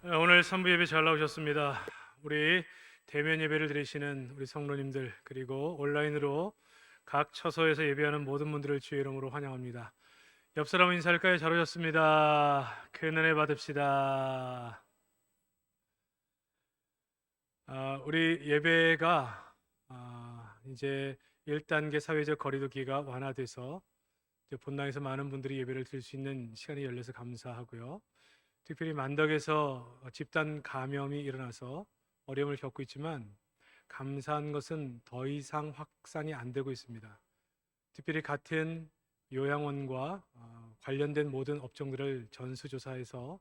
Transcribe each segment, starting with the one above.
오늘 선부 예배 잘 나오셨습니다. 우리 대면 예배를 드리시는 우리 성도님들 그리고 온라인으로 각 처소에서 예배하는 모든 분들을 주의 이름으로 환영합니다. 옆 사람 인사할까요? 잘 오셨습니다. 큰 은혜 받읍시다. 우리 예배가 이제 1단계 사회적 거리두기가 완화돼서 이제 본당에서 많은 분들이 예배를 드릴 수 있는 시간이 열려서 감사하고요. 특별히 만덕에서 집단 감염이 일어나서 어려움을 겪고 있지만 감사한 것은 더 이상 확산이 안 되고 있습니다. 특별히 같은 요양원과 관련된 모든 업종들을 전수조사해서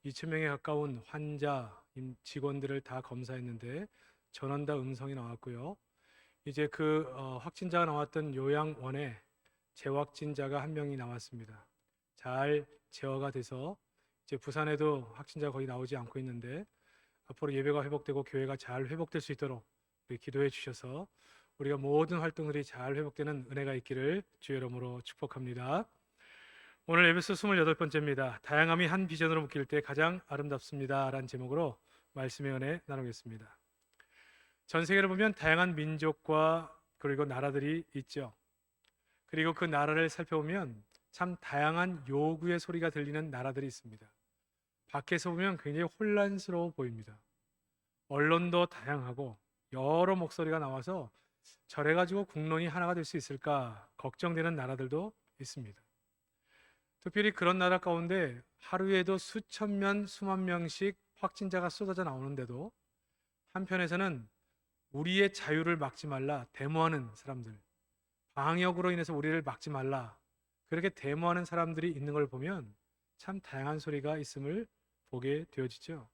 2천 명에 가까운 환자, 직원들을 다 검사했는데 전원 다 음성이 나왔고요. 이제 확진자가 나왔던 요양원에 재확진자가 한 명이 나왔습니다. 잘 제어가 돼서 이제 부산에도 확진자 거의 나오지 않고 있는데 앞으로 예배가 회복되고 교회가 잘 회복될 수 있도록 기도해 주셔서 우리가 모든 활동들이 잘 회복되는 은혜가 있기를 주의 이름으로 축복합니다. 오늘 에베소 28번째입니다. 다양함이 한 비전으로 묶일 때 가장 아름답습니다 라는 제목으로 말씀의 은혜 나누겠습니다. 전 세계를 보면 다양한 민족과 그리고 나라들이 있죠. 그리고 그 나라를 살펴보면 참 다양한 요구의 소리가 들리는 나라들이 있습니다. 밖에서 보면 굉장히 혼란스러워 보입니다. 언론도 다양하고 여러 목소리가 나와서 저래가지고 국론이 하나가 될 수 있을까 걱정되는 나라들도 있습니다. 특별히 그런 나라 가운데 하루에도 수천 명, 수만 명씩 확진자가 쏟아져 나오는데도 한편에서는 우리의 자유를 막지 말라 데모하는 사람들, 방역으로 인해서 우리를 막지 말라 그렇게 데모하는 사람들이 있는 걸 보면 참 다양한 소리가 있음을 보게 되어지죠.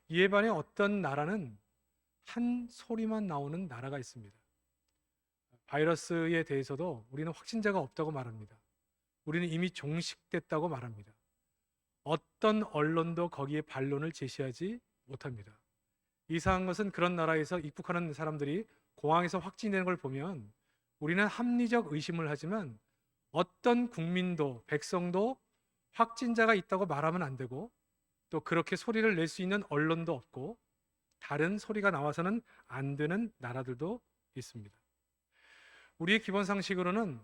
이에 반해 어떤 나라는 한 소리만 나오는 나라가 있습니다. 바이러스에 대해서도 우리는 확진자가 없다고 말합니다. 우리는 이미 종식됐다고 말합니다. 어떤 언론도 거기에 반론을 제시하지 못합니다. 이상한 것은 그런 나라에서 입국하는 사람들이 공항에서 확진되는 걸 보면 우리는 합리적 의심을 하지만 어떤 국민도 백성도 확진자가 있다고 말하면 안 되고 또 그렇게 소리를 낼 수 있는 언론도 없고 다른 소리가 나와서는 안 되는 나라들도 있습니다. 우리의 기본 상식으로는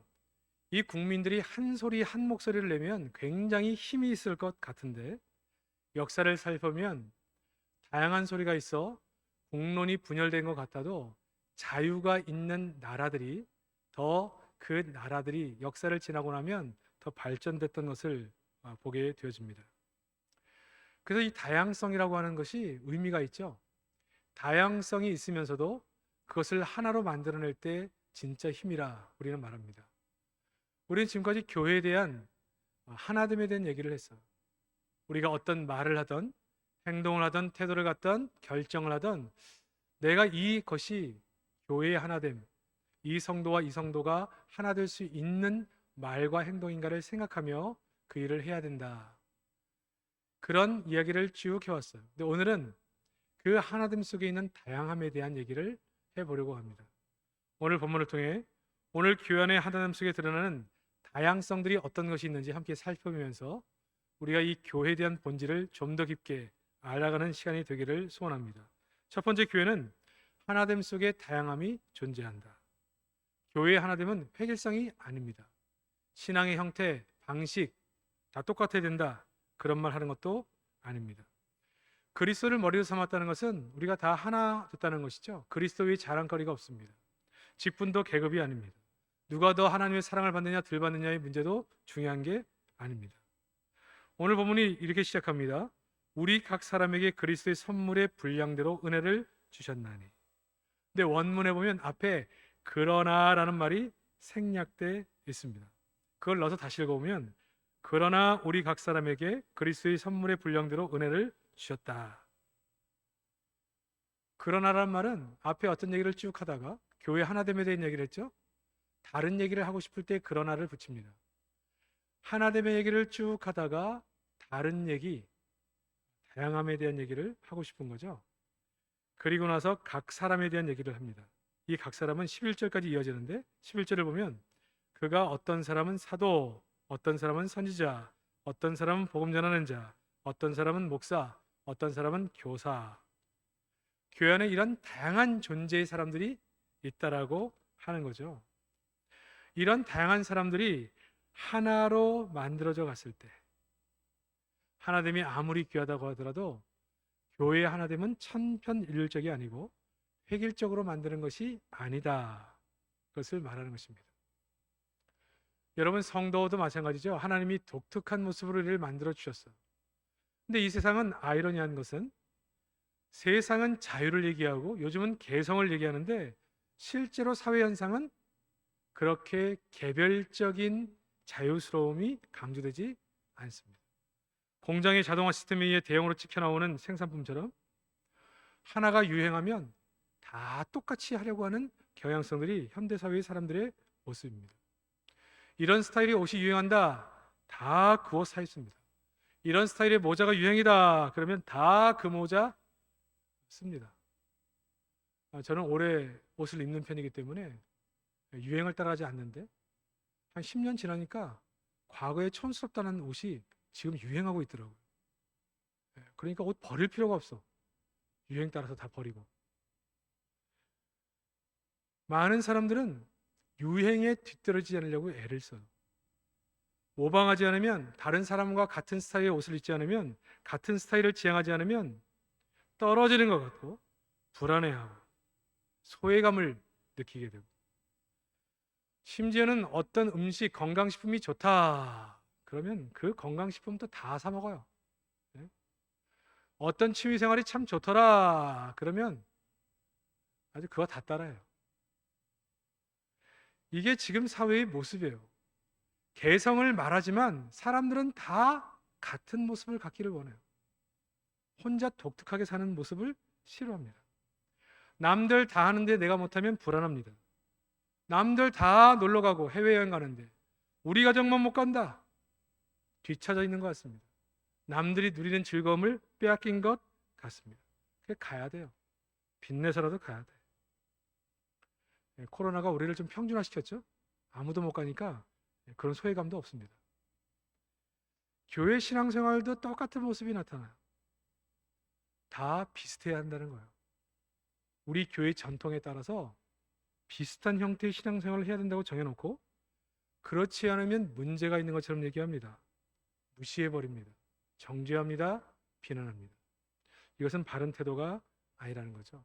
이 국민들이 한 소리 한 목소리를 내면 굉장히 힘이 있을 것 같은데 역사를 살펴보면 다양한 소리가 있어 공론이 분열된 것 같아도 자유가 있는 나라들이 더 그 나라들이 역사를 지나고 나면 더 발전됐던 것을 보게 되어집니다. 그래서 이 다양성이라고 하는 것이 의미가 있죠. 다양성이 있으면서도 그것을 하나로 만들어낼 때 진짜 힘이라 우리는 말합니다. 우리는 지금까지 교회에 대한 하나됨에 대한 얘기를 했어요. 우리가 어떤 말을 하던 행동을 하던 태도를 갖던 결정을 하던 내가 이것이 교회의 하나됨, 이 성도와 이 성도가 하나 될 수 있는 말과 행동인가를 생각하며 그 일을 해야 된다. 그런 이야기를 쭉 해왔어요. 근데 오늘은 그 하나됨 속에 있는 다양함에 대한 얘기를 해보려고 합니다. 오늘 본문을 통해 오늘 교회 안의 하나됨 속에 드러나는 다양성들이 어떤 것이 있는지 함께 살펴보면서 우리가 이 교회에 대한 본질을 좀 더 깊게 알아가는 시간이 되기를 소원합니다. 첫 번째, 교회는 하나됨 속에 다양함이 존재한다. 교회의 하나됨은 획일성이 아닙니다. 신앙의 형태, 방식 다 똑같아야 된다 그런 말 하는 것도 아닙니다. 그리스도를 머리로 삼았다는 것은 우리가 다 하나 됐다는 것이죠. 그리스도 외에 자랑거리가 없습니다. 직분도 계급이 아닙니다. 누가 더 하나님의 사랑을 받느냐 덜 받느냐의 문제도 중요한 게 아닙니다. 오늘 본문이 이렇게 시작합니다. 우리 각 사람에게 그리스도의 선물의 분량대로 은혜를 주셨나니. 근데 원문에 보면 앞에 그러나라는 말이 생략돼 있습니다. 그걸 넣어서 다시 읽어보면 그러나 우리 각 사람에게 그리스도의 선물의 분량대로 은혜를 주셨다. 그러나라는 말은 앞에 어떤 얘기를 쭉 하다가 교회 하나됨에 대한 얘기를 했죠. 다른 얘기를 하고 싶을 때 그러나를 붙입니다. 하나됨의 얘기를 쭉 하다가 다른 얘기, 다양함에 대한 얘기를 하고 싶은 거죠. 그리고 나서 각 사람에 대한 얘기를 합니다. 이 각 사람은 11절까지 이어지는데 11절을 보면 그가 어떤 사람은 사도, 어떤 사람은 선지자, 어떤 사람은 복음 전하는 자, 어떤 사람은 목사, 어떤 사람은 교사. 교회 안에 이런 다양한 존재의 사람들이 있다라고 하는 거죠. 이런 다양한 사람들이 하나로 만들어져 갔을 때 하나됨이 아무리 귀하다고 하더라도 교회의 하나됨은 천편일률적이 아니고 획일적으로 만드는 것이 아니다. 그것을 말하는 것입니다. 여러분, 성도도 마찬가지죠. 하나님이 독특한 모습으로 우리를 만들어 주셨어요. 근데 이 세상은 아이러니한 것은 세상은 자유를 얘기하고 요즘은 개성을 얘기하는데 실제로 사회 현상은 그렇게 개별적인 자유스러움이 강조되지 않습니다. 공장의 자동화 시스템에 의해 대형으로 찍혀 나오는 생산품처럼 하나가 유행하면 다 똑같이 하려고 하는 경향성들이 현대 사회의 사람들의 모습입니다. 이런 스타일의 옷이 유행한다. 다 그 옷 사 있습니다. 이런 스타일의 모자가 유행이다. 그러면 다 그 모자 씁니다. 저는 오래 옷을 입는 편이기 때문에 유행을 따라하지 않는데 한 10년 지나니까 과거에 촌스럽다는 옷이 지금 유행하고 있더라고요. 그러니까 옷 버릴 필요가 없어. 유행 따라서 다 버리고. 많은 사람들은 유행에 뒤떨어지지 않으려고 애를 써요. 모방하지 않으면, 다른 사람과 같은 스타일의 옷을 입지 않으면, 같은 스타일을 지향하지 않으면 떨어지는 것 같고 불안해하고 소외감을 느끼게 되고, 심지어는 어떤 음식, 건강식품이 좋다 그러면 그 건강식품도 다 사 먹어요. 네? 어떤 취미생활이 참 좋더라 그러면 아주 그거 다 따라해요. 이게 지금 사회의 모습이에요. 개성을 말하지만 사람들은 다 같은 모습을 갖기를 원해요. 혼자 독특하게 사는 모습을 싫어합니다. 남들 다 하는데 내가 못하면 불안합니다. 남들 다 놀러 가고 해외여행 가는데 우리 가정만 못 간다. 뒤처져 있는 것 같습니다. 남들이 누리는 즐거움을 빼앗긴 것 같습니다. 그게 가야 돼요. 빚내서라도 가야 돼. 코로나가 우리를 좀 평준화시켰죠. 아무도 못 가니까 그런 소외감도 없습니다. 교회 신앙생활도 똑같은 모습이 나타나요. 다 비슷해야 한다는 거예요. 우리 교회 전통에 따라서 비슷한 형태의 신앙생활을 해야 된다고 정해놓고 그렇지 않으면 문제가 있는 것처럼 얘기합니다. 무시해버립니다. 정죄합니다. 비난합니다. 이것은 바른 태도가 아니라는 거죠.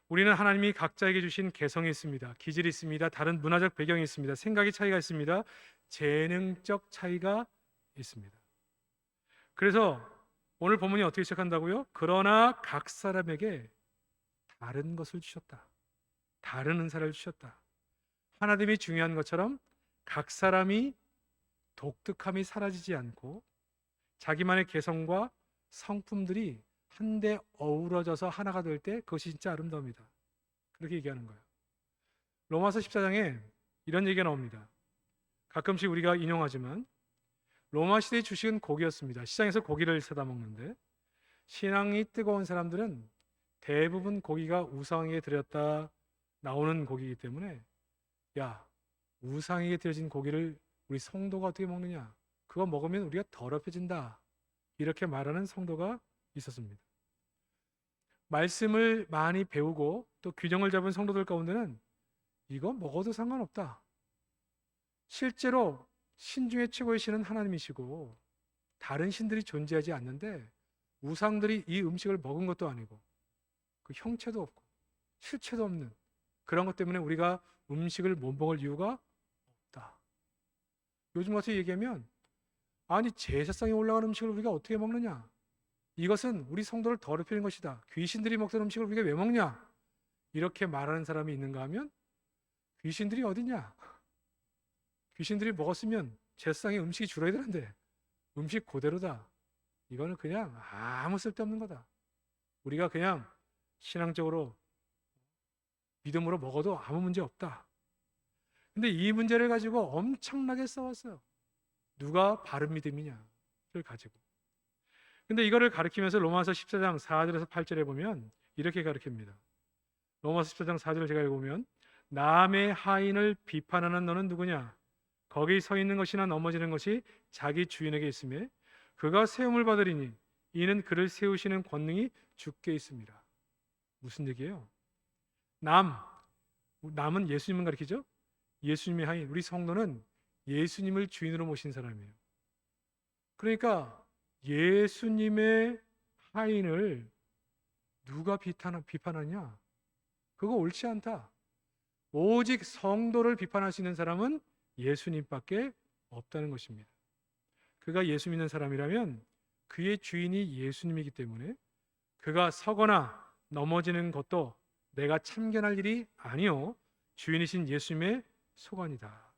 우리는 하나님이 각자에게 주신 개성이 있습니다. 기질이 있습니다. 다른 문화적 배경이 있습니다. 생각의 차이가 있습니다. 재능적 차이가 있습니다. 그래서 오늘 본문이 어떻게 시작한다고요? 그러나 각 사람에게 다른 것을 주셨다. 다른 은사를 주셨다. 하나님이 중요한 것처럼 각 사람이 독특함이 사라지지 않고 자기만의 개성과 성품들이 한데 어우러져서 하나가 될 때 그것이 진짜 아름다움이다. 그렇게 얘기하는 거예요. 로마서 14장에 이런 얘기가 나옵니다. 가끔씩 우리가 인용하지만 로마 시대의 주식은 고기였습니다. 시장에서 고기를 사다 먹는데 신앙이 뜨거운 사람들은 대부분 고기가 우상에게 드렸다 나오는 고기이기 때문에 야, 우상에게 드려진 고기를 우리 성도가 어떻게 먹느냐? 그거 먹으면 우리가 더럽혀진다. 이렇게 말하는 성도가 있었습니다. 말씀을 많이 배우고 또 균형을 잡은 성도들 가운데는 이거 먹어도 상관없다. 실제로 신 중에 최고의 신은 하나님이시고 다른 신들이 존재하지 않는데 우상들이 이 음식을 먹은 것도 아니고 그 형체도 없고 실체도 없는 그런 것 때문에 우리가 음식을 못 먹을 이유가 없다. 요즘 같이 얘기하면 아니 제사상에 올라가는 음식을 우리가 어떻게 먹느냐? 이것은 우리 성도를 더럽히는 것이다. 귀신들이 먹던 음식을 우리가 왜 먹냐? 이렇게 말하는 사람이 있는가 하면 귀신들이 어디냐? 귀신들이 먹었으면 제사상에 음식이 줄어야 되는데 음식 그대로다. 이거는 그냥 아무 쓸데없는 거다. 우리가 그냥 신앙적으로 믿음으로 먹어도 아무 문제 없다. 근데 이 문제를 가지고 엄청나게 싸웠어요. 누가 바른 믿음이냐를 가지고. 근데 이거를 가르치면서 로마서 14장 4절에서 8절에 보면 이렇게 가르칩니다. 로마서 14장 4절을 제가 읽어보면 남의 하인을 비판하는 너는 누구냐? 거기 서 있는 것이나 넘어지는 것이 자기 주인에게 있음에 그가 세움을 받으리니 이는 그를 세우시는 권능이 주께 있습니다. 무슨 얘기예요? 남은 예수님을 가리키죠. 예수님의 하인, 우리 성도는 예수님을 주인으로 모신 사람이에요. 그러니까 예수님의 하인을 누가 비판하냐? 그거 옳지 않다. 오직 성도를 비판할 수 있는 사람은 예수님밖에 없다는 것입니다. 그가 예수 믿는 사람이라면 그의 주인이 예수님이기 때문에 그가 서거나 넘어지는 것도 내가 참견할 일이 아니요 주인이신 예수님의 소관이다.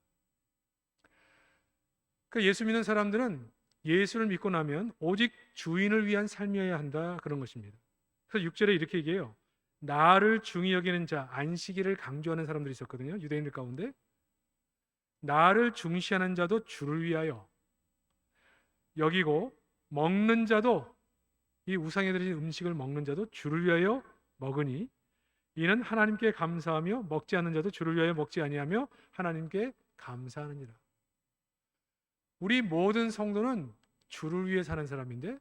그 예수 믿는 사람들은 예수를 믿고 나면 오직 주인을 위한 삶이어야 한다, 그런 것입니다. 그래서 6절에 이렇게 얘기해요. 나를 중히 여기는 자, 안식일을 강조하는 사람들이 있었거든요. 유대인들 가운데. 나를 중시하는 자도 주를 위하여 여기고, 먹는 자도, 이 우상에 드린 음식을 먹는 자도 주를 위하여 먹으니 이는 하나님께 감사하며 먹지 않는 자도 주를 위하여 먹지 아니하며 하나님께 감사하느니라. 우리 모든 성도는 주를 위해 사는 사람인데,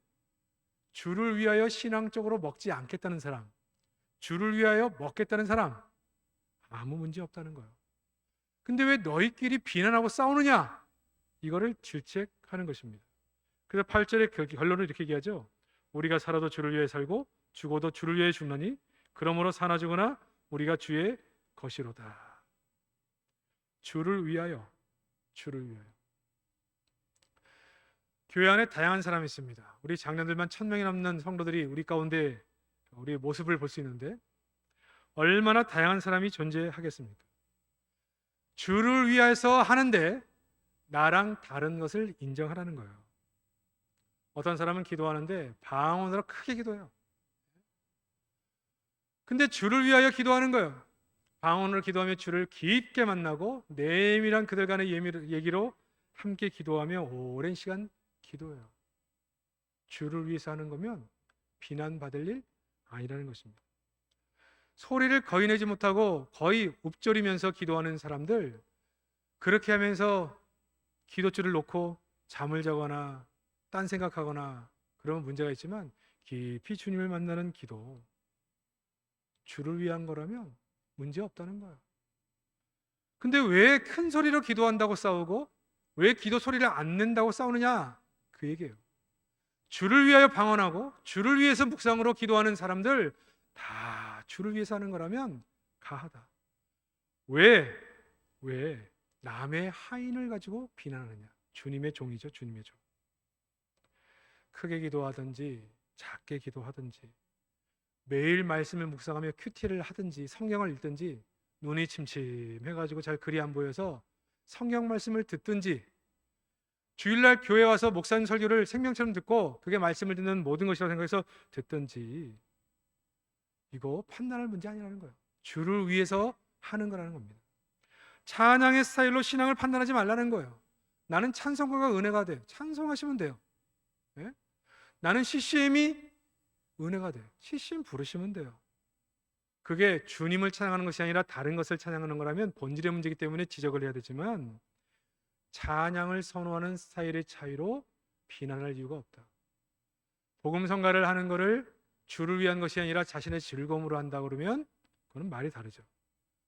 주를 위하여 신앙적으로 먹지 않겠다는 사람, 주를 위하여 먹겠다는 사람, 아무 문제 없다는 거예요. 근데 왜 너희끼리 비난하고 싸우느냐? 이거를 질책하는 것입니다. 그래서 8절의 결론을 이렇게 얘기하죠. 우리가 살아도 주를 위해 살고 죽어도 주를 위해 죽나니 그러므로 사나 죽으나 우리가 주의 것이로다. 주를 위하여, 주를 위하여. 교회 안에 다양한 사람이 있습니다. 우리 작년들만 1000명이 넘는 성도들이 우리 가운데 우리의 모습을 볼 수 있는데 얼마나 다양한 사람이 존재하겠습니까? 주를 위해서 하는데 나랑 다른 것을 인정하라는 거예요. 어떤 사람은 기도하는데 방언으로 크게 기도해요. 근데 주를 위하여 기도하는 거예요. 방언으로 기도하며 주를 깊게 만나고 내밀한 그들 간의 얘기로 함께 기도하며 오랜 시간 기도해요. 주를 위해서 하는 거면 비난받을 일 아니라는 것입니다. 소리를 거의 내지 못하고 거의 읊조리면서 기도하는 사람들, 그렇게 하면서 기도줄을 놓고 잠을 자거나 딴 생각하거나 그러면 문제가 있지만 깊이 주님을 만나는 기도, 주를 위한 거라면 문제 없다는 거예요. 근데 왜 큰 소리로 기도한다고 싸우고 왜 기도 소리를 안 낸다고 싸우느냐? 그 얘기예요. 주를 위하여 방언하고 주를 위해서 묵상으로 기도하는 사람들 다 주를 위해서 하는 거라면 가하다. 왜 남의 하인을 가지고 비난하느냐? 주님의 종이죠, 주님의 종. 크게 기도하든지 작게 기도하든지 매일 말씀을 묵상하며 큐티를 하든지 성경을 읽든지 눈이 침침해가지고 잘 글이 안 보여서 성경 말씀을 듣든지 주일날 교회 와서 목사님 설교를 생명처럼 듣고 그게 말씀을 듣는 모든 것이라고 생각해서 듣든지 이거 판단할 문제 아니라는 거예요. 주를 위해서 하는 거라는 겁니다. 찬양의 스타일로 신앙을 판단하지 말라는 거예요. 나는 찬송가가 은혜가 돼. 찬송하시면 돼요. 네? 나는 CCM이 은혜가 돼. CCM 부르시면 돼요. 그게 주님을 찬양하는 것이 아니라 다른 것을 찬양하는 거라면 본질의 문제이기 때문에 지적을 해야 되지만 찬양을 선호하는 스타일의 차이로 비난할 이유가 없다. 복음 성가를 하는 것을 주를 위한 것이 아니라 자신의 즐거움으로 한다 그러면 그건 말이 다르죠.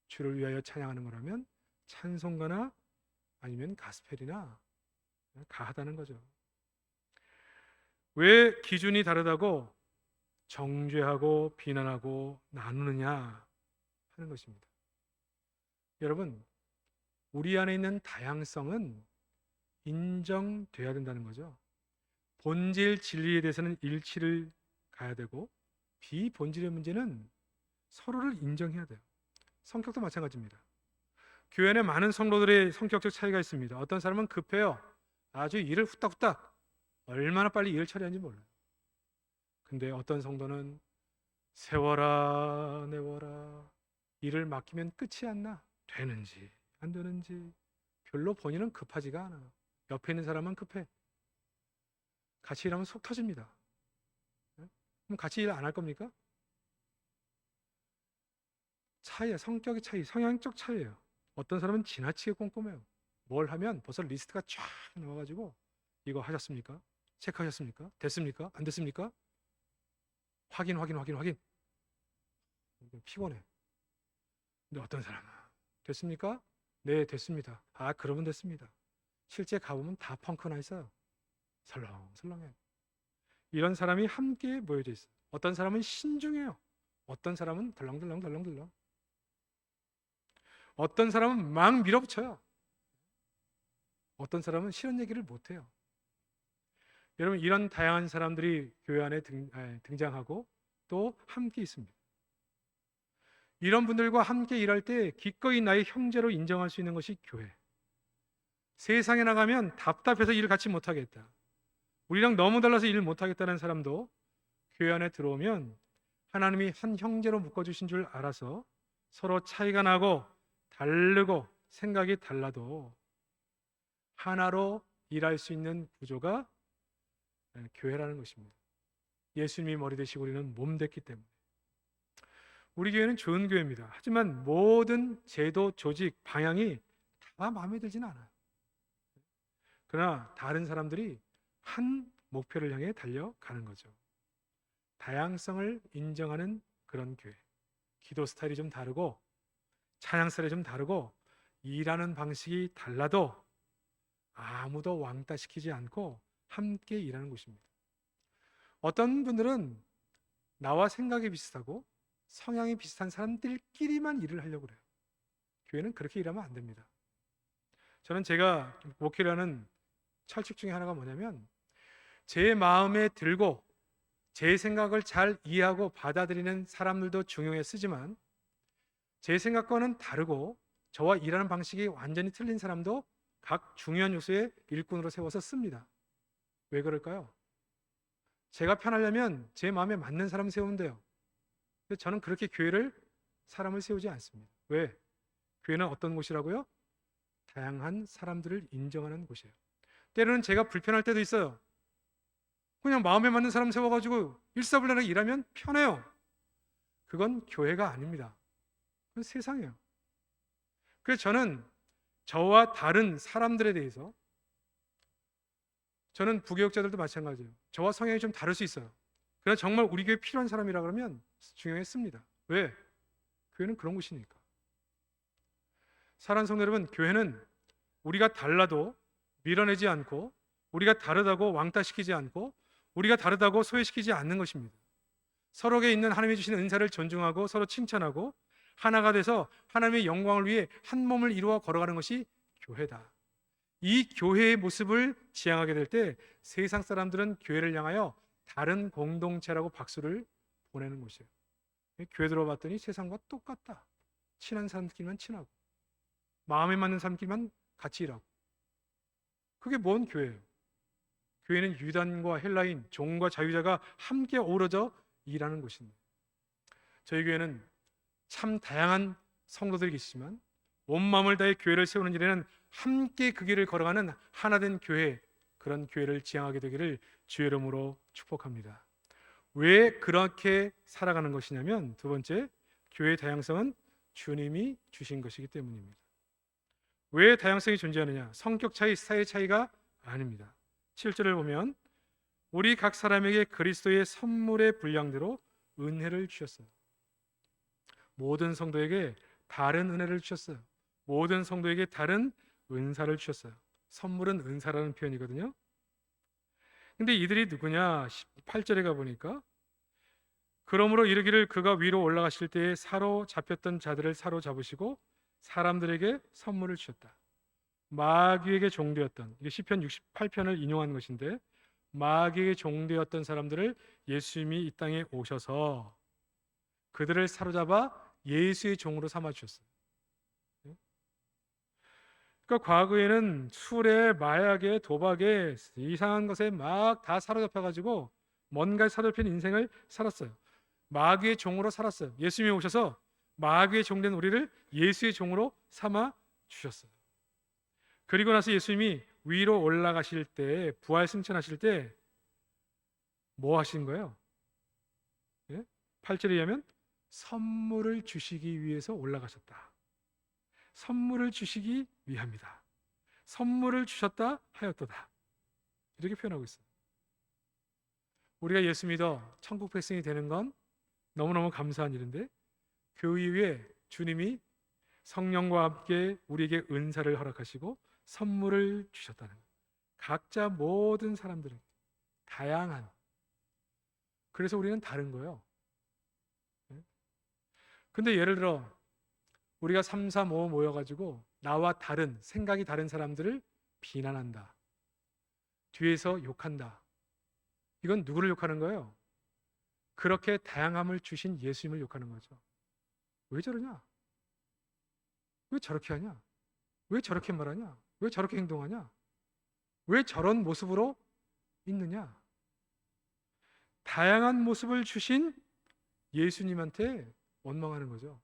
주를 위하여 찬양하는 거라면 찬송가나 아니면 가스펠이나 가하다는 거죠. 왜 기준이 다르다고 정죄하고 비난하고 나누느냐 하는 것입니다. 여러분, 우리 안에 있는 다양성은 인정돼야 된다는 거죠. 본질 진리에 대해서는 일치를 가야 되고 비본질의 문제는 서로를 인정해야 돼요. 성격도 마찬가지입니다. 교회 안에 많은 성도들의 성격적 차이가 있습니다. 어떤 사람은 급해요. 아주 일을 후딱후딱 얼마나 빨리 일을 처리하는지 몰라요. 근데 어떤 성도는 세워라 내워라 일을 맡기면 끝이 안 나. 되는지 안 되는지 별로 본인은 급하지가 않아요. 옆에 있는 사람은 급해. 같이 일하면 속 터집니다. 그럼 같이 일 안 할 겁니까? 차이야. 성격의 차이, 성향적 차이예요. 어떤 사람은 지나치게 꼼꼼해요. 뭘 하면 벌써 리스트가 쫙 나와가지고 이거 하셨습니까? 체크하셨습니까? 됐습니까? 안 됐습니까? 확인. 피곤해. 근데 어떤 사람은 됐습니까? 네, 됐습니다. 아, 그러면 됐습니다. 실제 가보면 다 펑크 나 있어요. 설렁설렁해. 이런 사람이 함께 모여져 있어요. 어떤 사람은 신중해요. 어떤 사람은 덜렁덜렁. 어떤 사람은 막 밀어붙여요. 어떤 사람은 싫은 얘기를 못해요. 여러분, 이런 다양한 사람들이 교회 안에 등장하고 또 함께 있습니다. 이런 분들과 함께 일할 때 기꺼이 나의 형제로 인정할 수 있는 것이 교회. 세상에 나가면 답답해서 일을 같이 못하겠다, 우리랑 너무 달라서 일 못하겠다는 사람도 교회 안에 들어오면 하나님이 한 형제로 묶어주신 줄 알아서 서로 차이가 나고 다르고 생각이 달라도 하나로 일할 수 있는 구조가 교회라는 것입니다. 예수님이 머리 되시고 우리는 몸 됐기 때문에. 우리 교회는 좋은 교회입니다. 하지만 모든 제도, 조직, 방향이 다 마음에 들진 않아요. 그러나 다른 사람들이 한 목표를 향해 달려가는 거죠. 다양성을 인정하는 그런 교회. 기도 스타일이 좀 다르고 찬양 스타일이 좀 다르고 일하는 방식이 달라도 아무도 왕따시키지 않고 함께 일하는 곳입니다. 어떤 분들은 나와 생각이 비슷하고 성향이 비슷한 사람들끼리만 일을 하려고 그래요. 교회는 그렇게 일하면 안 됩니다. 저는 제가 목회를 하는 철칙 중에 하나가 뭐냐면, 제 마음에 들고 제 생각을 잘 이해하고 받아들이는 사람들도 중요해 쓰지만, 제 생각과는 다르고 저와 일하는 방식이 완전히 틀린 사람도 각 중요한 요소의 일꾼으로 세워서 씁니다. 왜 그럴까요? 제가 편하려면 제 마음에 맞는 사람 세우면 돼요. 근데 저는 그렇게 교회를, 사람을 세우지 않습니다. 왜? 교회는 어떤 곳이라고요? 다양한 사람들을 인정하는 곳이에요. 때로는 제가 불편할 때도 있어요. 그냥 마음에 맞는 사람 세워가지고 일사불란하게 일하면 편해요. 그건 교회가 아닙니다. 그건 세상이에요. 그래서 저는 저와 다른 사람들에 대해서, 저는 부교육자들도 마찬가지예요. 저와 성향이 좀 다를 수 있어요. 그러나 정말 우리 교회에 필요한 사람이라 그러면 중요했습니다. 왜? 교회는 그런 곳이니까. 사랑하는 성도 여러분, 교회는 우리가 달라도 밀어내지 않고, 우리가 다르다고 왕따시키지 않고, 우리가 다르다고 소외시키지 않는 것입니다. 서로에게 있는 하나님이 주신 은사를 존중하고 서로 칭찬하고 하나가 돼서 하나님의 영광을 위해 한 몸을 이루어 걸어가는 것이 교회다. 이 교회의 모습을 지향하게 될 때 세상 사람들은 교회를 향하여 다른 공동체라고 박수를 보내는 것이에요. 교회 들어봤더니 세상과 똑같다. 친한 사람끼리만 친하고 마음에 맞는 사람끼리만 같이 일하고. 그게 뭔 교회예요? 교회는 유단과 헬라인, 종과 자유자가 함께 어우러져 일하는 곳입니다. 저희 교회는 참 다양한 성도들이 계시지만 온 마음을 다해 교회를 세우는 일에는 함께 그 길을 걸어가는 하나된 교회, 그런 교회를 지향하게 되기를 주의 이름으로 축복합니다. 왜 그렇게 살아가는 것이냐면, 두 번째, 교회의 다양성은 주님이 주신 것이기 때문입니다. 왜 다양성이 존재하느냐? 성격 차이, 스타일 차이가 아닙니다. 7절을 보면 우리 각 사람에게 그리스도의 선물의 분량대로 은혜를 주셨어요. 모든 성도에게 다른 은혜를 주셨어요. 모든 성도에게 다른 은사를 주셨어요. 선물은 은사라는 표현이거든요. 근데 이들이 누구냐? 8절에 가보니까 그러므로 이르기를 그가 위로 올라가실 때에 사로잡혔던 자들을 사로잡으시고 사람들에게 선물을 주셨다. 마귀에게 종되었던, 이게 시편 68편을 인용한 것인데, 마귀에게 종되었던 사람들을 예수님이 이 땅에 오셔서 그들을 사로잡아 예수의 종으로 삼아 주셨어요. 그러니까 과거에는 술에, 마약에, 도박에, 이상한 것에 막 다 사로잡혀가지고 뭔가 사로잡힌 인생을 살았어요. 마귀의 종으로 살았어요. 예수님이 오셔서 마귀의 종된 우리를 예수의 종으로 삼아 주셨어요. 그리고 나서 예수님이 위로 올라가실 때, 부활 승천하실 때 뭐 하신 거예요? 8절에 의하면 선물을 주시기 위해서 올라가셨다. 선물을 주시기 위함이다. 선물을 주셨다 하였도다. 이렇게 표현하고 있어요. 우리가 예수 믿어 천국 백성이 되는 건 너무너무 감사한 일인데, 그 이후에 주님이 성령과 함께 우리에게 은사를 허락하시고 선물을 주셨다는 거예요. 각자 모든 사람들은 다양한. 그래서 우리는 다른 거예요. 근데 예를 들어 우리가 3, 4, 5 모여가지고 나와 다른, 생각이 다른 사람들을 비난한다, 뒤에서 욕한다. 이건 누구를 욕하는 거예요? 그렇게 다양함을 주신 예수님을 욕하는 거죠. 왜 저러냐? 왜 저렇게 하냐? 왜 저렇게 말하냐? 왜 저렇게 행동하냐? 왜 저런 모습으로 있느냐? 다양한 모습을 주신 예수님한테 원망하는 거죠.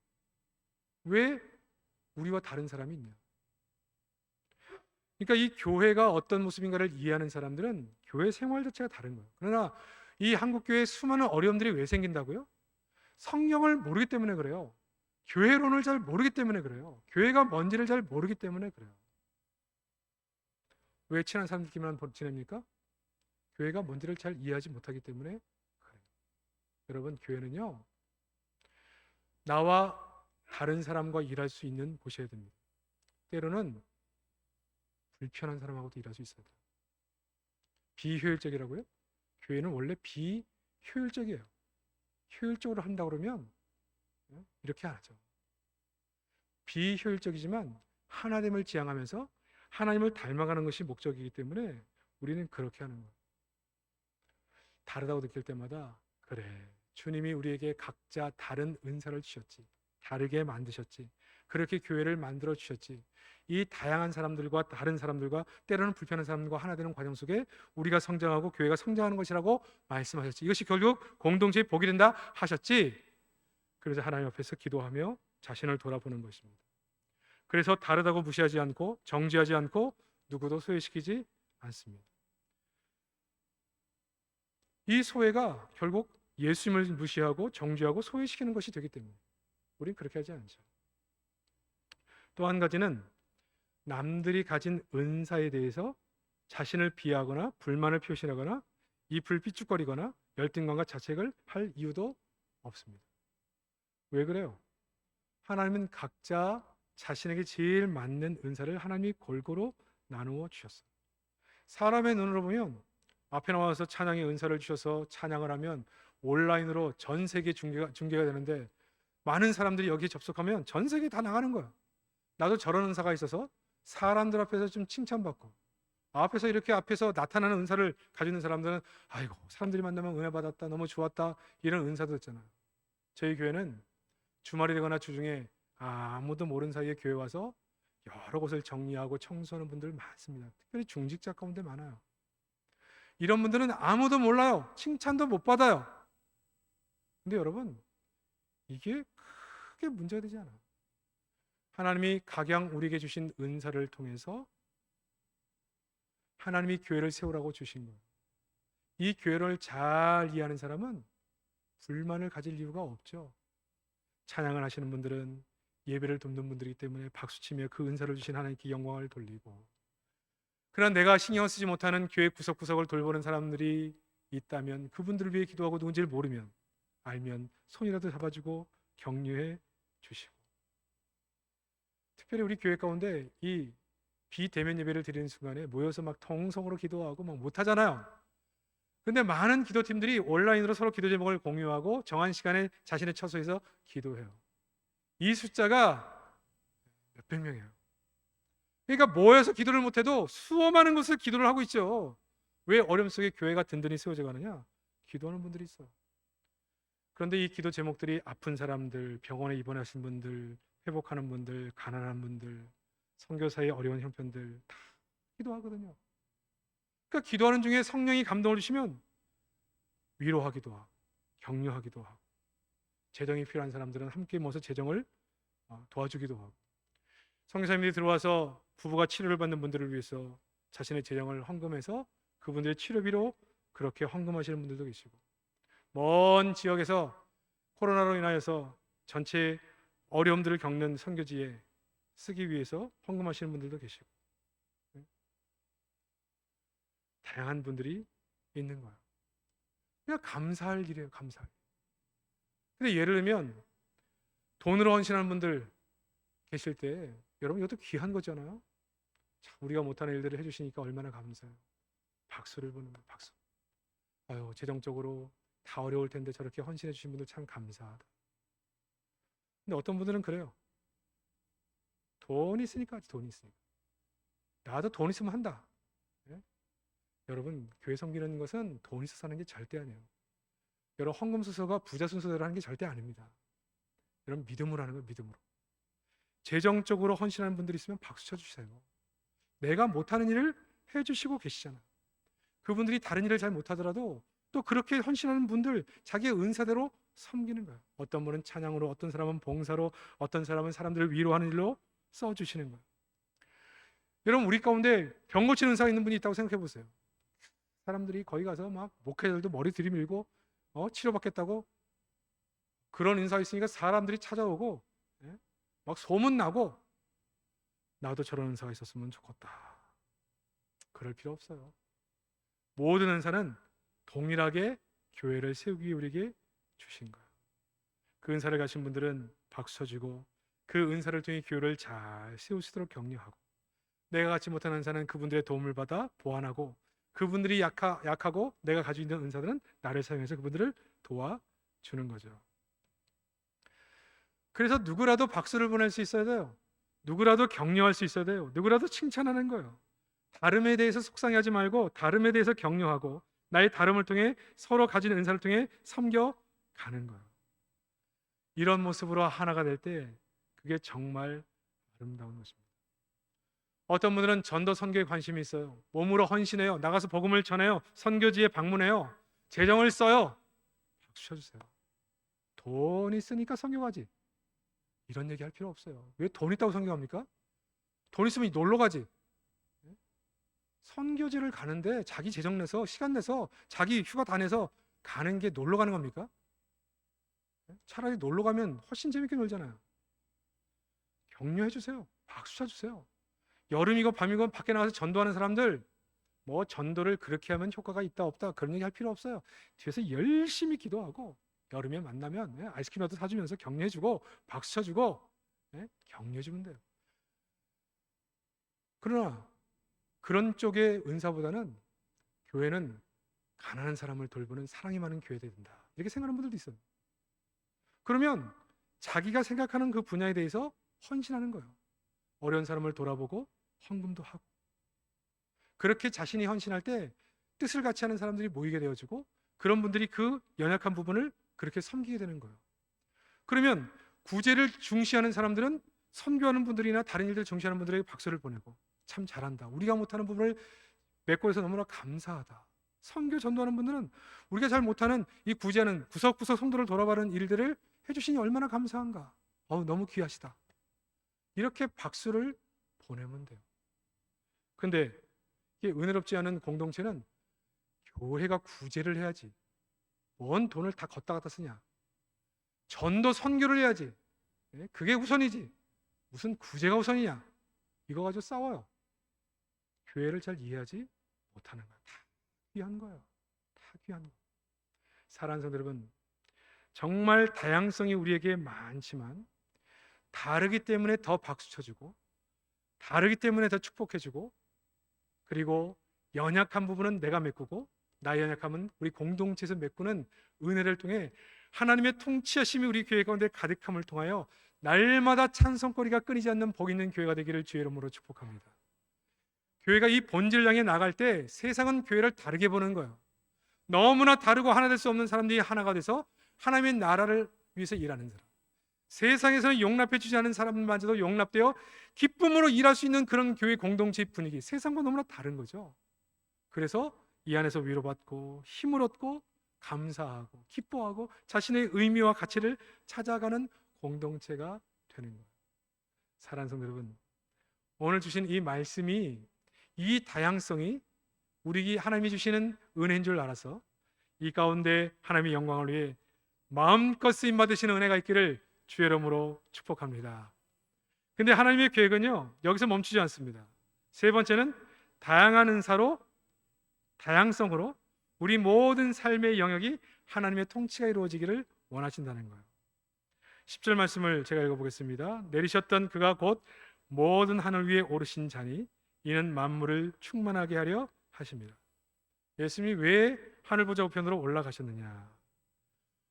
왜 우리와 다른 사람이 있냐? 그러니까 이 교회가 어떤 모습인가를 이해하는 사람들은 교회 생활 자체가 다른 거예요. 그러나 이 한국 교회에 수많은 어려움들이 왜 생긴다고요? 성령을 모르기 때문에 그래요. 교회론을 잘 모르기 때문에 그래요. 교회가 뭔지를 잘 모르기 때문에 그래요. 왜 친한 사람들끼리만 지냅니까? 교회가 뭔지를 잘 이해하지 못하기 때문에 그래요. 여러분, 교회는요, 나와 다른 사람과 일할 수 있는 곳이어야 됩니다. 때로는 불편한 사람하고도 일할 수 있어야 돼요. 비효율적이라고요? 교회는 원래 비효율적이에요. 효율적으로 한다 그러면 이렇게 안 하죠. 비효율적이지만 하나됨을 지향하면서 하나님을 닮아가는 것이 목적이기 때문에 우리는 그렇게 하는 거예요. 다르다고 느낄 때마다, 그래, 주님이 우리에게 각자 다른 은사를 주셨지, 다르게 만드셨지, 그렇게 교회를 만들어 주셨지. 이 다양한 사람들과 다른 사람들과 때로는 불편한 사람들과 하나 되는 과정 속에 우리가 성장하고 교회가 성장하는 것이라고 말씀하셨지. 이것이 결국 공동체의 복이 된다 하셨지. 그래서 하나님 앞에서 기도하며 자신을 돌아보는 것입니다. 그래서 다르다고 무시하지 않고 정죄하지 않고 누구도 소외시키지 않습니다. 이 소외가 결국 예수님을 무시하고 정죄하고 소외시키는 것이 되기 때문에 우리는 그렇게 하지 않죠. 또 한 가지는 남들이 가진 은사에 대해서 자신을 비하하거나 불만을 표시하거나 잎을 삐죽거리거나 열등감과 자책을 할 이유도 없습니다. 왜 그래요? 하나님은 각자 자신에게 제일 맞는 은사를 하나님이 골고루 나누어 주셨어요. 사람의 눈으로 보면 앞에 나와서 찬양의 은사를 주셔서 찬양을 하면 온라인으로 전 세계 중계가 되는데, 많은 사람들이 여기에 접속하면 전 세계에 다 나가는 거야. 나도 저런 은사가 있어서 사람들 앞에서 좀 칭찬받고, 앞에서 이렇게 앞에서 나타나는 은사를 가지고 있는 사람들은 아이고, 사람들이 만나면 은혜 받았다, 너무 좋았다, 이런 은사도 있잖아요. 저희 교회는 주말이 되거나 주중에 아무도 모르는 사이에 교회 와서 여러 곳을 정리하고 청소하는 분들 많습니다. 특별히 중직자 가운데 많아요. 이런 분들은 아무도 몰라요. 칭찬도 못 받아요. 근데 여러분, 이게 크게 문제가 되지 않아요. 하나님이 각양 우리에게 주신 은사를 통해서 하나님이 교회를 세우라고 주신 거예요. 이 교회를 잘 이해하는 사람은 불만을 가질 이유가 없죠. 찬양을 하시는 분들은 예배를 돕는 분들이기 때문에 박수치며 그 은사를 주신 하나님께 영광을 돌리고, 그러나 내가 신경 쓰지 못하는 교회 구석구석을 돌보는 사람들이 있다면 그분들을 위해 기도하고 누군지를 모르면, 알면 손이라도 잡아주고 격려해 주시고, 특별히 우리 교회 가운데 이 비대면 예배를 드리는 순간에 모여서 막 통성으로 기도하고 막 못하잖아요. 근데 많은 기도팀들이 온라인으로 서로 기도 제목을 공유하고 정한 시간에 자신의 처소에서 기도해요. 이 숫자가 몇백 명이에요. 그러니까 모여서 기도를 못해도 수많은 것을 기도를 하고 있죠. 왜 어려움 속에 교회가 든든히 세워져 가느냐? 기도하는 분들이 있어요. 그런데 이 기도 제목들이 아픈 사람들, 병원에 입원하신 분들, 회복하는 분들, 가난한 분들, 선교사의 어려운 형편들 다 기도하거든요. 그러니까 기도하는 중에 성령이 감동을 주시면 위로하기도 하고 격려하기도 하고, 재정이 필요한 사람들은 함께 모여서 재정을 도와주기도 하고, 선교사님들이 들어와서 부부가 치료를 받는 분들을 위해서 자신의 재정을 헌금해서 그분들의 치료비로 그렇게 헌금하시는 분들도 계시고, 먼 지역에서 코로나로 인하여서 전체 어려움들을 겪는 선교지에 쓰기 위해서 헌금하시는 분들도 계시고, 다양한 분들이 있는 거예요. 그냥 감사할 일이에요. 감사할 일. 근데 예를 들면 돈으로 헌신하는 분들 계실 때 여러분 이것도 귀한 거잖아요. 참 우리가 못하는 일들을 해주시니까 얼마나 감사해요. 박수를 보는 거예요. 박수. 아유 재정적으로 다 어려울 텐데 저렇게 헌신해 주신 분들 참 감사하다. 근데 어떤 분들은 그래요. 돈이 있으니까 하지, 돈이 있으니까. 나도 돈 있으면 한다. 예? 여러분 교회 섬기는 것은 돈 있어서 하는 게 절대 아니에요. 여러분 헌금 순서가 부자 순서대로 하는 게 절대 아닙니다. 여러분 믿음으로 하는 거예요. 믿음으로. 재정적으로 헌신하는 분들이 있으면 박수 쳐주세요. 내가 못하는 일을 해주시고 계시잖아. 그분들이 다른 일을 잘 못하더라도 또 그렇게 헌신하는 분들 자기의 은사대로 섬기는 거예요. 어떤 분은 찬양으로, 어떤 사람은 봉사로, 어떤 사람은 사람들을 위로하는 일로 써주시는 거예요. 여러분 우리 가운데 병 고치는 은사가 있는 분이 있다고 생각해 보세요. 사람들이 거기 가서 막 목회자들도 머리 들이밀고 치료받겠다고 그런 은사가 있으니까 사람들이 찾아오고 막 소문나고 나도 저런 은사가 있었으면 좋겠다. 그럴 필요 없어요. 모든 은사는 동일하게 교회를 세우기 위해 우리에게 주신 거예요. 그 은사를 가진 분들은 박수 쳐주고 그 은사를 통해 교회를 잘 세우시도록 격려하고 내가 갖지 못한 은사는 그분들의 도움을 받아 보완하고 그분들이 약하고 내가 가지고 있는 은사들은 나를 사용해서 그분들을 도와주는 거죠. 그래서 누구라도 박수를 보낼 수 있어야 돼요. 누구라도 격려할 수 있어야 돼요. 누구라도 칭찬하는 거예요. 다름에 대해서 속상해하지 말고 다름에 대해서 격려하고 나의 다름을 통해 서로 가진 은사를 통해 섬겨가는 거예요. 이런 모습으로 하나가 될 때 그게 정말 아름다운 것입니다. 어떤 분들은 전도 선교에 관심이 있어요. 몸으로 헌신해요. 나가서 복음을 전해요. 선교지에 방문해요. 재정을 써요. 박수 쳐주세요. 돈 있으니까 선교가지. 이런 얘기 할 필요 없어요. 왜 돈 있다고 선교합니까? 돈 있으면 놀러 가지. 선교지를 가는데 자기 재정 내서 시간 내서 자기 휴가 다 내서 가는 게 놀러 가는 겁니까? 차라리 놀러 가면 훨씬 재밌게 놀잖아요. 격려해 주세요. 박수 쳐 주세요. 여름이고 밤이고 밖에 나가서 전도하는 사람들 뭐 전도를 그렇게 하면 효과가 있다 없다 그런 얘기 할 필요 없어요. 뒤에서 열심히 기도하고 여름에 만나면 아이스크림이라도 사주면서 격려해주고 박수 쳐주고 격려해주면 돼요. 그러나 그런 쪽의 은사보다는 교회는 가난한 사람을 돌보는 사랑이 많은 교회가 된다 이렇게 생각하는 분들도 있어요. 그러면 자기가 생각하는 그 분야에 대해서 헌신하는 거예요. 어려운 사람을 돌아보고 헌금도 하고 그렇게 자신이 헌신할 때 뜻을 같이 하는 사람들이 모이게 되어지고 그런 분들이 그 연약한 부분을 그렇게 섬기게 되는 거예요. 그러면 구제를 중시하는 사람들은 선교하는 분들이나 다른 일들을 중시하는 분들에게 박수를 보내고 참 잘한다. 우리가 못하는 부분을 메꿔 해서 너무나 감사하다. 선교 전도하는 분들은 우리가 잘 못하는 이 구제하는 구석구석 성도를 돌아가는 일들을 해주시니 얼마나 감사한가. 너무 귀하시다. 이렇게 박수를 보내면 돼요. 근데 이게 은혜롭지 않은 공동체는 교회가 구제를 해야지. 뭔 돈을 다 걷다 갖다 쓰냐. 전도 선교를 해야지. 그게 우선이지. 무슨 구제가 우선이냐. 이거 가지고 싸워요. 교회를 잘 이해하지 못하는 거야. 다 귀한 거예요. 다 귀한 거. 사랑하는 성도 여러분, 정말 다양성이 우리에게 많지만 다르기 때문에 더 박수 쳐주고 다르기 때문에 더 축복해주고 그리고 연약한 부분은 내가 메꾸고 나의 연약함은 우리 공동체에서 메꾸는 은혜를 통해 하나님의 통치하심이 우리 교회 가운데 가득함을 통하여 날마다 찬송거리가 끊이지 않는 복 있는 교회가 되기를 주의 이름으로 축복합니다. 교회가 이 본질을 향해 나갈 때 세상은 교회를 다르게 보는 거예요. 너무나 다르고 하나 될 수 없는 사람들이 하나가 돼서 하나님의 나라를 위해서 일하는 사람. 세상에서는 용납해 주지 않은 사람들마저도 용납되어 기쁨으로 일할 수 있는 그런 교회 공동체 분위기, 세상과 너무나 다른 거죠. 그래서 이 안에서 위로받고 힘을 얻고 감사하고 기뻐하고 자신의 의미와 가치를 찾아가는 공동체가 되는 거예요. 사랑하는 성도 여러분, 오늘 주신 이 말씀이 이 다양성이 우리 하나님이 주시는 은혜인 줄 알아서 이 가운데 하나님의 영광을 위해 마음껏 쓰임 받으시는 은혜가 있기를 주의 이름으로 축복합니다. 근데 하나님의 계획은요 여기서 멈추지 않습니다. 세 번째는 다양한 은사로 다양성으로 우리 모든 삶의 영역이 하나님의 통치가 이루어지기를 원하신다는 거예요. 10절 말씀을 제가 읽어보겠습니다. 내리셨던 그가 곧 모든 하늘 위에 오르신 자니 이는 만물을 충만하게 하려 하십니다. 예수님이 왜 하늘 보좌 우편으로 올라가셨느냐?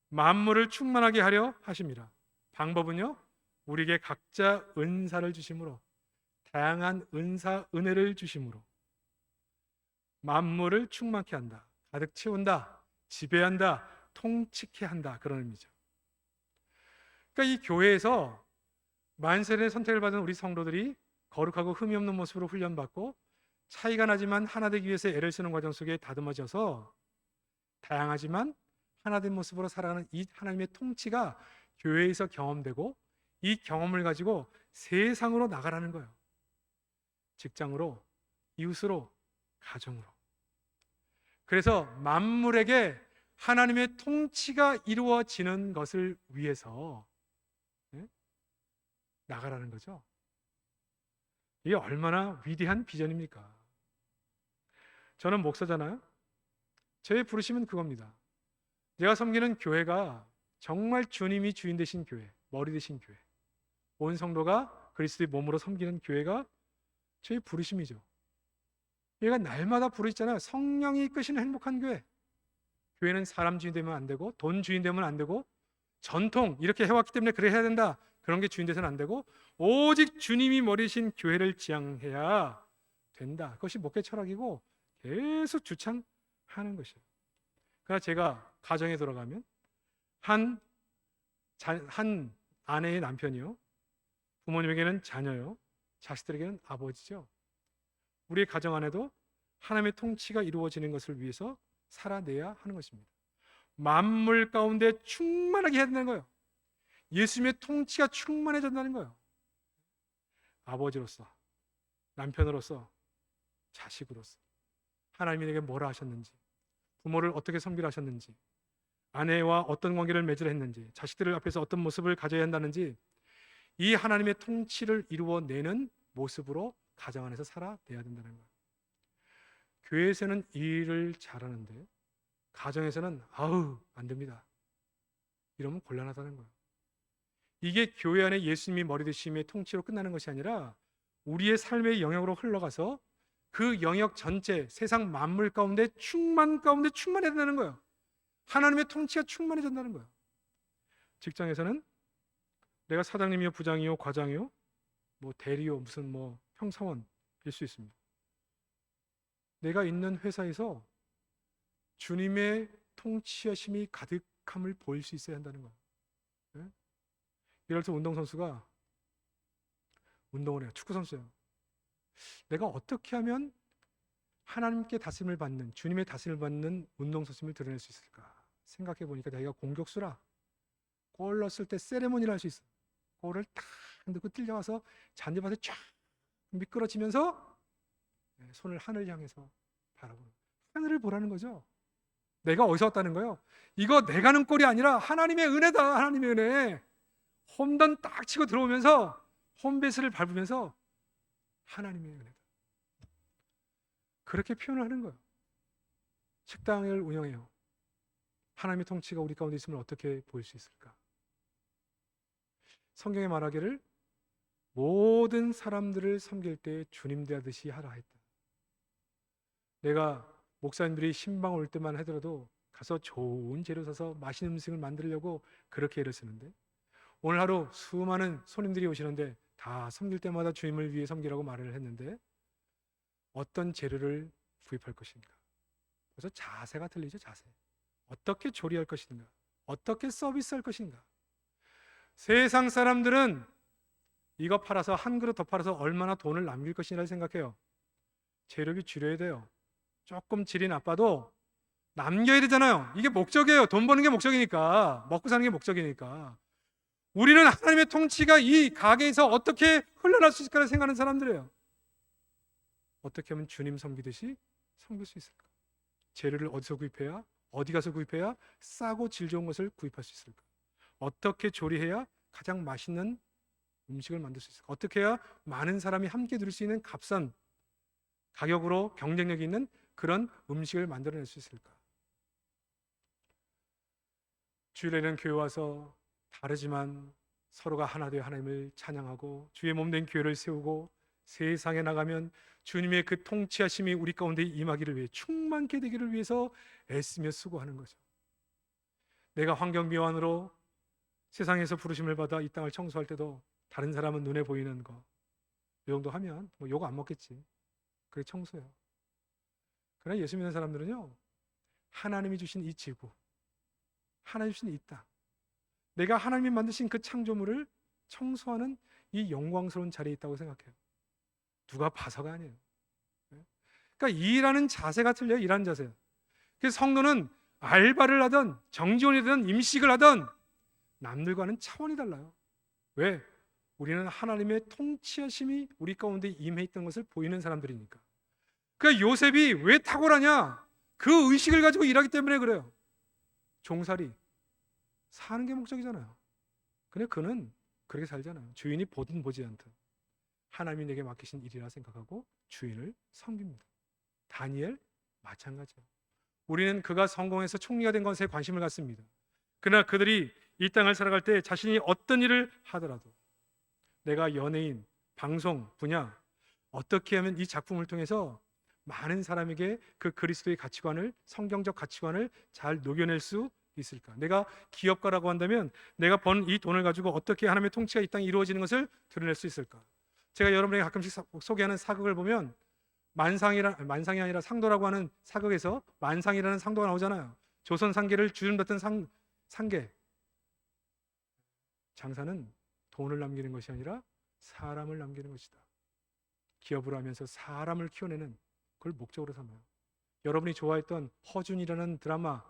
만물을 충만하게 하려 하십니다. 방법은요, 우리에게 각자 은사를 주심으로, 다양한 은사, 은혜를 주심으로 만물을 충만케 한다, 가득 채운다, 지배한다, 통치케 한다, 그런 의미죠. 그러니까 이 교회에서 만세의 선택을 받은 우리 성도들이 거룩하고 흠이 없는 모습으로 훈련받고 차이가 나지만 하나 되기 위해서 애를 쓰는 과정 속에 다듬어져서 다양하지만 하나된 모습으로 살아가는 이 하나님의 통치가 교회에서 경험되고 이 경험을 가지고 세상으로 나가라는 거예요. 직장으로, 이웃으로, 가정으로. 그래서 만물에게 하나님의 통치가 이루어지는 것을 위해서 나가라는 거죠. 이게 얼마나 위대한 비전입니까? 저는 목사잖아요. 저의 부르심은 그겁니다. 내가 섬기는 교회가 정말 주님이 주인 되신 교회, 머리 되신 교회, 온 성도가 그리스도의 몸으로 섬기는 교회가 저의 부르심이죠. 얘가 날마다 부르시잖아요. 성령이 이끄시는 행복한 교회. 교회는 사람 주인 되면 안 되고 돈 주인 되면 안 되고 전통 이렇게 해왔기 때문에 그래 해야 된다, 그런 게 주인 돼서는 안 되고 오직 주님이 머리신 교회를 지향해야 된다. 그것이 목회 철학이고 계속 주창하는 것이에요. 그러나 제가 가정에 들어가면 한 아내의 남편이요, 부모님에게는 자녀요, 자식들에게는 아버지죠. 우리의 가정 안에도 하나님의 통치가 이루어지는 것을 위해서 살아내야 하는 것입니다. 만물 가운데 충만하게 해야 된다는 거예요. 예수님의 통치가 충만해진다는 거예요. 아버지로서, 남편으로서, 자식으로서 하나님이 내게 뭐라 하셨는지, 부모를 어떻게 섬기라 하셨는지, 아내와 어떤 관계를 맺으라 했는지, 자식들을 앞에서 어떤 모습을 가져야 한다는지, 이 하나님의 통치를 이루어내는 모습으로 가정 안에서 살아내야 된다는 거예요. 교회에서는 일을 잘하는데 가정에서는 아우 안 됩니다, 이러면 곤란하다는 거예요. 이게 교회 안에 예수님이 머리 되심의 통치로 끝나는 것이 아니라 우리의 삶의 영역으로 흘러가서 그 영역 전체, 세상 만물 가운데 충만해야 된다는 거예요. 하나님의 통치가 충만해진다는 거예요. 직장에서는 내가 사장님이요, 부장이요, 과장이요, 뭐 대리요, 무슨 뭐 평사원일 수 있습니다. 내가 있는 회사에서 주님의 통치하심이 가득함을 보일 수 있어야 한다는 거예요. 네? 예를 들어 운동선수가 운동을 해요. 축구선수예요. 내가 어떻게 하면 하나님께 다스림을 받는, 주님의 다스림을 받는 운동선수임을 드러낼 수 있을까 생각해 보니까 내가 공격수라 골 넣었을 때 세레모니를 할 수 있어. 골을 탁 넣고 뛰려와서 잔디밭에 쫙 미끄러지면서 손을 하늘 향해서 바라보는, 하늘을 보라는 거죠. 내가 어디서 왔다는 거예요? 이거 내가 넣은 골이 아니라 하나님의 은혜다. 하나님의 은혜. 홈런 딱 치고 들어오면서 홈베이스를 밟으면서 하나님의 은혜다, 그렇게 표현을 하는 거예요. 식당을 운영해요. 하나님의 통치가 우리 가운데 있으면 어떻게 보일 수 있을까? 성경에 말하기를 모든 사람들을 섬길 때 주님 대하듯이 하라 했다. 내가 목사님들이 신방 올 때만 하더라도 가서 좋은 재료 사서 맛있는 음식을 만들려고 그렇게 애를 쓰는데, 오늘 하루 수많은 손님들이 오시는데 다 섬길 때마다 주님을 위해 섬기라고 말을 했는데 어떤 재료를 구입할 것인가? 그래서 자세가 틀리죠. 자세. 어떻게 조리할 것인가? 어떻게 서비스할 것인가? 세상 사람들은 이거 팔아서 한 그릇 더 팔아서 얼마나 돈을 남길 것이냐를 생각해요. 재료비 줄여야 돼요. 조금 질이 나빠도 남겨야 되잖아요. 이게 목적이에요. 돈 버는 게 목적이니까, 먹고 사는 게 목적이니까. 우리는 하나님의 통치가 이 가게에서 어떻게 흘러날 수 있을까를 생각하는 사람들이에요. 어떻게 하면 주님 섬기듯이 섬길 수 있을까? 재료를 어디서 구입해야, 어디 가서 구입해야 싸고 질 좋은 것을 구입할 수 있을까? 어떻게 조리해야 가장 맛있는 음식을 만들 수 있을까? 어떻게 해야 많은 사람이 함께 누릴 수 있는 값싼 가격으로 경쟁력이 있는 그런 음식을 만들어낼 수 있을까? 주일에는 교회 와서 다르지만 서로가 하나 되어 하나님을 찬양하고 주의 몸된 교회를 세우고 세상에 나가면 주님의 그 통치하심이 우리 가운데 임하기를 위해 충만케 되기를 위해서 애쓰며 수고하는 거죠. 내가 환경미화원으로 세상에서 부르심을 받아 이 땅을 청소할 때도 다른 사람은 눈에 보이는 거, 이 정도 하면 뭐 욕 안 먹겠지. 그게 청소예요. 그러나 예수 믿는 사람들은요, 하나님이 주신 이 지구, 하나님 주신 이 땅, 내가 하나님이 만드신 그 창조물을 청소하는 이 영광스러운 자리에 있다고 생각해요. 누가 봐서가 아니에요. 그러니까 일하는 자세가 틀려요. 일하는 자세. 그래서 성도는 알바를 하든 정지원이든 임식을 하든 남들과는 차원이 달라요. 왜? 우리는 하나님의 통치하심이 우리 가운데 임해 있던 것을 보이는 사람들이니까. 그러니까 요셉이 왜 탁월하냐? 그 의식을 가지고 일하기 때문에 그래요. 종살이 사는 게 목적이잖아요. 근데 그는 그렇게 살잖아요. 주인이 보든 보지 않든 하나님이 내게 맡기신 일이라 생각하고 주인을 섬깁니다. 다니엘 마찬가지예요. 우리는 그가 성공해서 총리가 된 것에 관심을 갖습니다. 그러나 그들이 이 땅을 살아갈 때 자신이 어떤 일을 하더라도 내가 연예인, 방송, 분야 어떻게 하면 이 작품을 통해서 많은 사람에게 그 그리스도의 가치관을, 성경적 가치관을 잘 녹여낼 수 있을까? 내가 기업가라고 한다면 내가 번 이 돈을 가지고 어떻게 하나님의 통치가 이 땅에 이루어지는 것을 드러낼 수 있을까? 제가 여러분에게 가끔씩 소개하는 사극을 보면 만상이 아니라 상도라고 하는 사극에서 만상이라는 상도가 나오잖아요. 조선 상계를 주름받던 상계. 장사는 돈을 남기는 것이 아니라 사람을 남기는 것이다. 기업을 하면서 사람을 키워내는 그걸 목적으로 삼아요. 여러분이 좋아했던 허준이라는 드라마,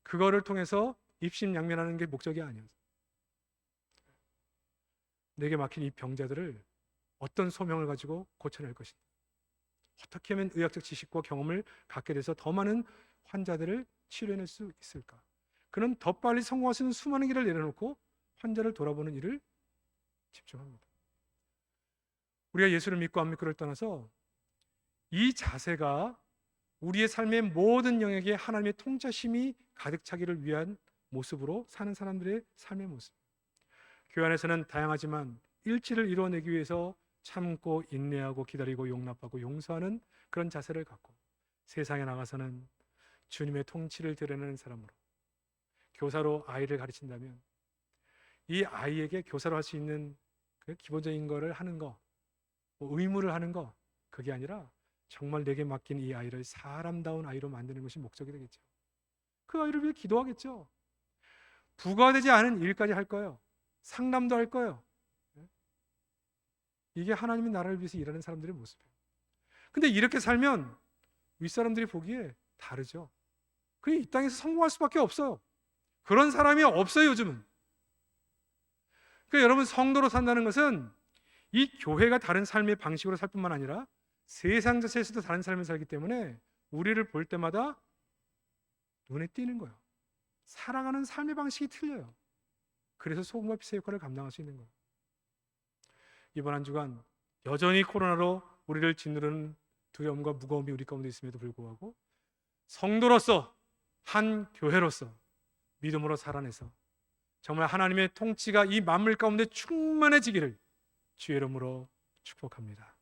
그거를 통해서 입심양면하는 게 목적이 아니었어요. 내게 막힌 이 병자들을 어떤 소명을 가지고 고쳐낼 것인가? 어떻게 하면 의학적 지식과 경험을 갖게 돼서 더 많은 환자들을 치료해낼 수 있을까? 그는 더 빨리 성공할 수 있는 수많은 길을 내려놓고 환자를 돌아보는 일을 집중합니다. 우리가 예수를 믿고 안 믿고를 떠나서 이 자세가 우리의 삶의 모든 영역에 하나님의 통치심이 가득 차기를 위한 모습으로 사는 사람들의 삶의 모습. 교회 안에서는 다양하지만 일치를 이루어내기 위해서 참고 인내하고 기다리고 용납하고 용서하는 그런 자세를 갖고 세상에 나가서는 주님의 통치를 드러내는 사람으로 교사로 아이를 가르친다면 이 아이에게 교사로 할 수 있는 그 기본적인 거를 하는 거, 의무를 하는 거, 그게 아니라 정말 내게 맡긴 이 아이를 사람다운 아이로 만드는 것이 목적이 되겠죠. 그 아이를 위해 기도하겠죠. 부과되지 않은 일까지 할 거예요. 상담도 할 거예요. 이게 하나님의 나라를 위해서 일하는 사람들의 모습이에요. 근데 이렇게 살면 윗사람들이 보기에 다르죠. 그게 이 땅에서 성공할 수밖에 없어요. 그런 사람이 없어요, 요즘은. 그러니까 여러분, 성도로 산다는 것은 이 교회가 다른 삶의 방식으로 살 뿐만 아니라 세상 자체에서도 다른 삶을 살기 때문에 우리를 볼 때마다 눈에 띄는 거예요. 살아가는 삶의 방식이 틀려요. 그래서 소금과 빛의 역할을 감당할 수 있는 거예요. 이번 한 주간 여전히 코로나로 우리를 짓누르는 두려움과 무거움이 우리 가운데 있음에도 불구하고 성도로서, 한 교회로서 믿음으로 살아내서 정말 하나님의 통치가 이 만물 가운데 충만해지기를 주의 이름으로 축복합니다.